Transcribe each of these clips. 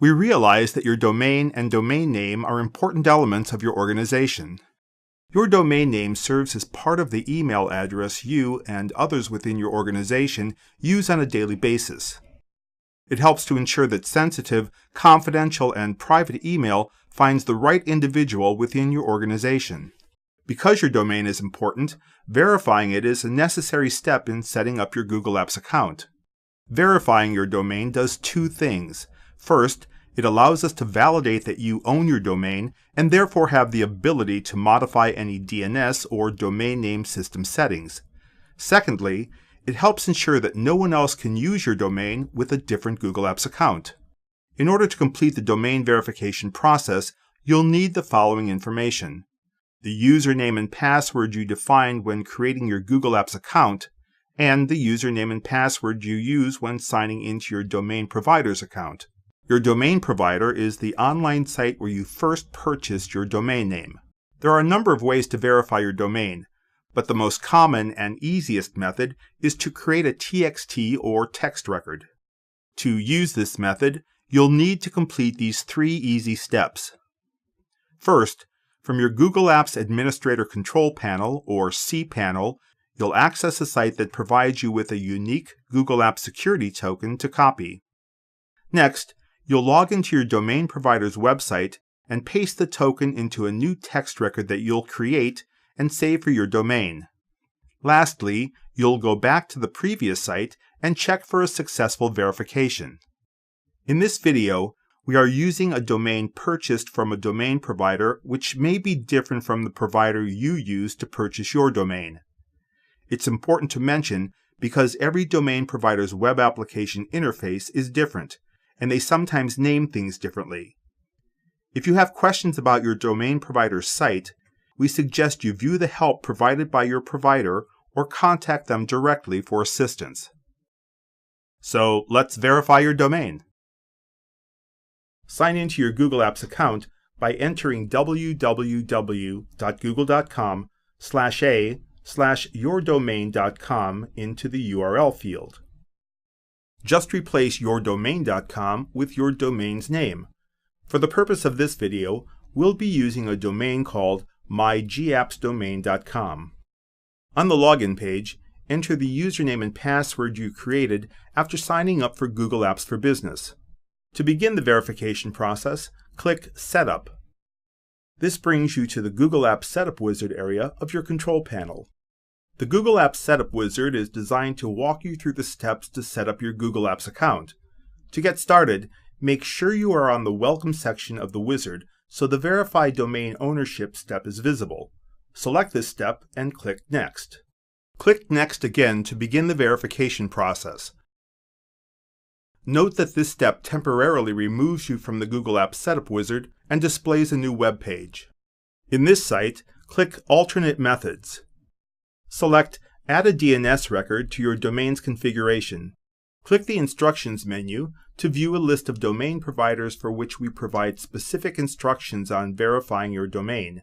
We realize that your domain and domain name are important elements of your organization. Your domain name serves as part of the email address you and others within your organization use on a daily basis. It helps to ensure that sensitive, confidential, and private email finds the right individual within your organization. Because your domain is important, verifying it is a necessary step in setting up your Google Apps account. Verifying your domain does two things. First, it allows us to validate that you own your domain and therefore have the ability to modify any DNS or domain name system settings. Secondly, it helps ensure that no one else can use your domain with a different Google Apps account. In order to complete the domain verification process, you'll need the following information: the username and password you defined when creating your Google Apps account, and the username and password you use when signing into your domain provider's account. Your domain provider is the online site where you first purchased your domain name. There are a number of ways to verify your domain, but the most common and easiest method is to create a TXT or text record. To use this method, you'll need to complete these 3 easy steps. First, from your Google Apps Administrator Control Panel, or cPanel, you'll access a site that provides you with a unique Google Apps Security token to copy. Next, you'll log into your domain provider's website and paste the token into a new text record that you'll create and save for your domain. Lastly, you'll go back to the previous site and check for a successful verification. In this video, we are using a domain purchased from a domain provider which may be different from the provider you use to purchase your domain. It's important to mention because every domain provider's web application interface is different, and they sometimes name things differently. If you have questions about your domain provider's site, we suggest you view the help provided by your provider or contact them directly for assistance. So let's verify your domain. Sign into your Google Apps account by entering www.google.com/a/yourdomain.com into the URL field. Just replace yourdomain.com with your domain's name. For the purpose of this video, we'll be using a domain called mygAppsDomain.com. On the login page, enter the username and password you created after signing up for Google Apps for Business. To begin the verification process, click Setup. This brings you to the Google Apps Setup Wizard area of your control panel. The Google Apps Setup Wizard is designed to walk you through the steps to set up your Google Apps account. To get started, make sure you are on the Welcome section of the wizard so the Verify Domain Ownership step is visible. Select this step and click Next. Click Next again to begin the verification process. Note that this step temporarily removes you from the Google Apps Setup Wizard and displays a new web page. In this site, click Alternate Methods. Select Add a DNS record to your domain's configuration. Click the Instructions menu to view a list of domain providers for which we provide specific instructions on verifying your domain.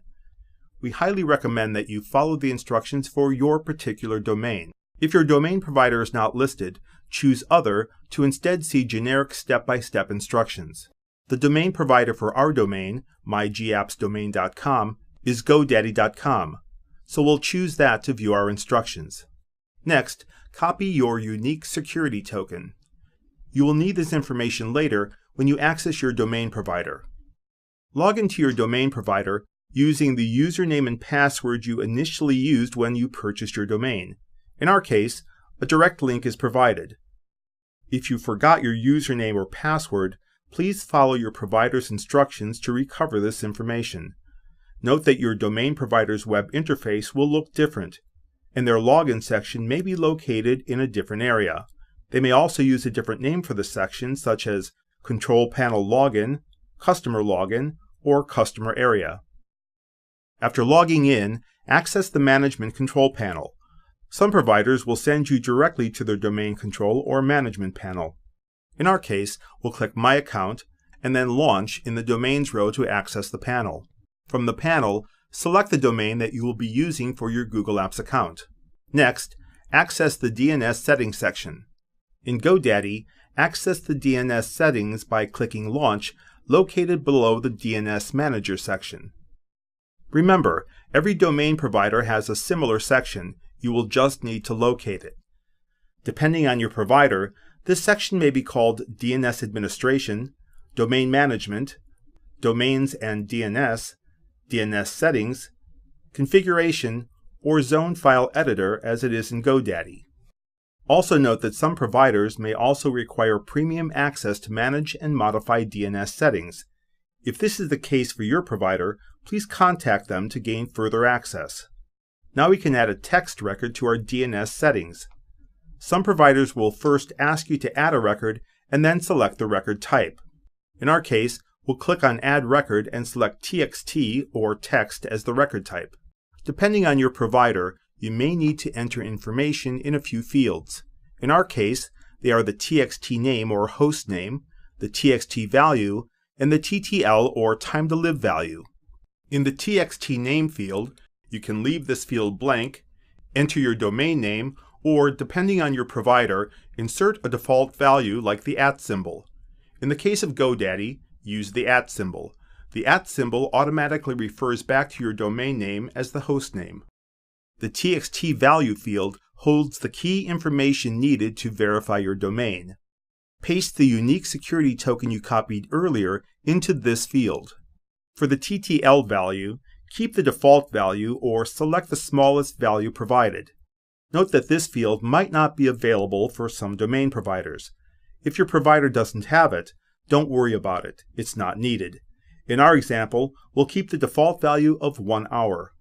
We highly recommend that you follow the instructions for your particular domain. If your domain provider is not listed, choose Other to instead see generic step-by-step instructions. The domain provider for our domain, mygAppsDomain.com, is GoDaddy.com, so we'll choose that to view our instructions. Next, copy your unique security token. You will need this information later when you access your domain provider. Log into your domain provider using the username and password you initially used when you purchased your domain. In our case, a direct link is provided. If you forgot your username or password, please follow your provider's instructions to recover this information. Note that your domain provider's web interface will look different, and their login section may be located in a different area. They may also use a different name for the section, such as Control Panel Login, Customer Login, or Customer Area. After logging in, access the Management Control Panel. Some providers will send you directly to their Domain Control or Management panel. In our case, we'll click My Account and then Launch in the Domains row to access the panel. From the panel, select the domain that you will be using for your Google Apps account. Next, access the DNS Settings section. In GoDaddy, access the DNS settings by clicking Launch, located below the DNS Manager section. Remember, every domain provider has a similar section. You will just need to locate it. Depending on your provider, this section may be called DNS Administration, Domain Management, Domains and DNS, DNS Settings, Configuration, or Zone File Editor as it is in GoDaddy. Also note that some providers may also require premium access to manage and modify DNS settings. If this is the case for your provider, please contact them to gain further access. Now we can add a text record to our DNS settings. Some providers will first ask you to add a record and then select the record type. In our case, we'll click on Add Record and select TXT or text as the record type. Depending on your provider, you may need to enter information in a few fields. In our case, they are the TXT name or host name, the TXT value, and the TTL or time to live value. In the TXT name field, you can leave this field blank, enter your domain name, or depending on your provider, insert a default value like the @ symbol. In the case of GoDaddy, use the @ symbol. The @ symbol automatically refers back to your domain name as the host name. The TXT value field holds the key information needed to verify your domain. Paste the unique security token you copied earlier into this field. For the TTL value, keep the default value or select the smallest value provided. Note that this field might not be available for some domain providers. If your provider doesn't have it, don't worry about it. It's not needed. In our example, we'll keep the default value of 1 hour.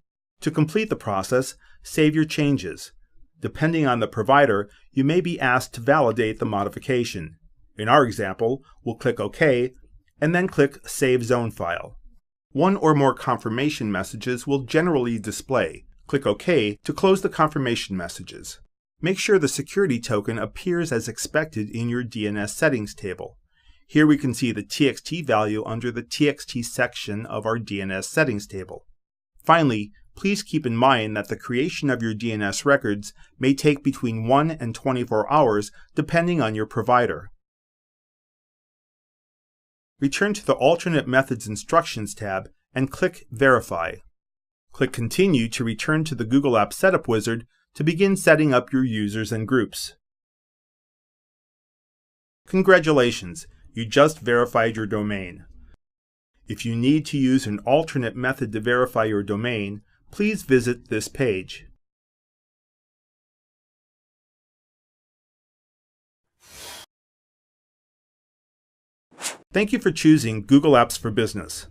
To complete the process, save your changes. Depending on the provider, you may be asked to validate the modification. In our example, we'll click OK, and then click Save Zone File. One or more confirmation messages will generally display. Click OK to close the confirmation messages. Make sure the security token appears as expected in your DNS settings table. Here we can see the TXT value under the TXT section of our DNS settings table. Finally, please keep in mind that the creation of your DNS records may take between 1 and 24 hours depending on your provider. Return to the Alternate Methods Instructions tab and click Verify. Click Continue to return to the Google Apps Setup Wizard to begin setting up your users and groups. Congratulations! You just verified your domain. If you need to use an alternate method to verify your domain, please visit this page. Thank you for choosing Google Apps for Business.